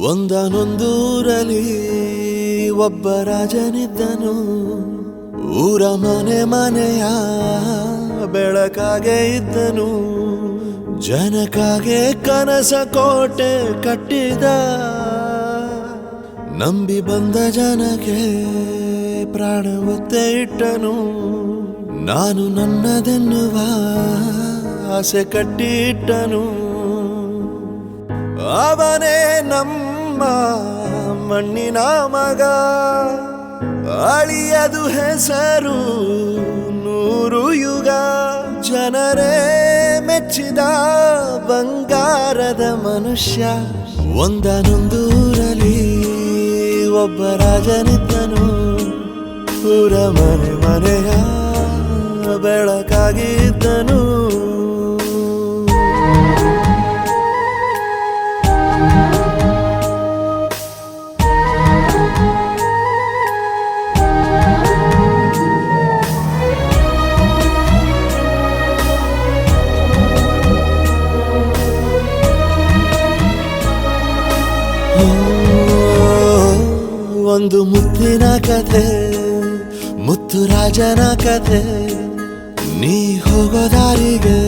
ಒಂದನೊಂದೂರಲ್ಲಿ ಒಬ್ಬ ರಾಜನಿದ್ದನು. ಊರ ಮನೆ ಮನೆಯ ಬೆಳಕಾಗೆ ಇದ್ದನು. ಜನಕಾಗೆ ಕನಸ ಕೋಟೆ ಕಟ್ಟಿದ. ನಂಬಿ ಬಂದ ಜನಕ್ಕೆ ಪ್ರಾಣ ಒತ್ತೆ ಇಟ್ಟನು. ನಾನು ನನ್ನದೆನ್ನುವ ಆಸೆ ಕಟ್ಟಿಟ್ಟನು. ಅವನೇ ನಮ್ಮ ಮಣ್ಣಿನ ಮಗ. ಅಳಿಯದು ಹೆಸರು 100 ಯುಗ. ಜನರೇ ಮೆಚ್ಚಿದ ಬಂಗಾರದ ಮನುಷ್ಯ. ಒಂದನೊಂದೂರಲ್ಲಿ ಒಬ್ಬ ರಾಜನಿದ್ದನು. ಊರ ಮನೆ ಮನೆಯ ಬೆಳಕಾಗಿದ್ದನು. ಒಂದು ಮುತ್ತಿನ ಕಥೆ, ಮುತ್ತು ರಾಜನ ಕಥೆ. ನೀ ಹೋಗೋ ದಾರಿಗೆ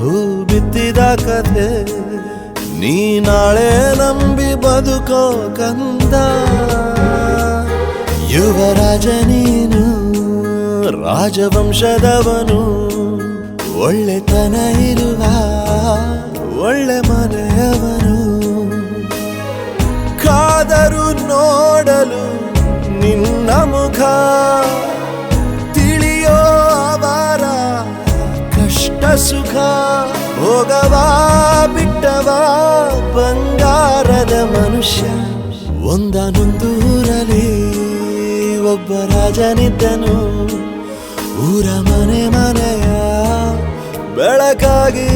ಹೂ ಬಿತ್ತಿದ ಕಥೆ. ನೀ ನಾಳೆ ನಂಬಿ ಬದುಕೋ ಕಂದ. ಯುವರಾಜ ನೀನು, ರಾಜವಂಶದವನು. ಒಳ್ಳೆತನ ಇರುವ ಒಳ್ಳೆ ಮನೆಯವನು. ಕಾದರು ನೋಡಲು ನಿನ್ನ ಮುಖ. ತಿಳಿಯೋ ಅವರ ಕಷ್ಟ ಸುಖ. ಹೋಗವಾ ಬಿಟ್ಟವಾ ಬಂಗಾರದ ಮನುಷ್ಯ. ಒಂದನೊಂದೂರಲ್ಲಿ ಒಬ್ಬ ರಾಜನಿದ್ದನು. ಊರ ಮನೆ ಮನೆಯ ಬೆಳಕಾಗಿ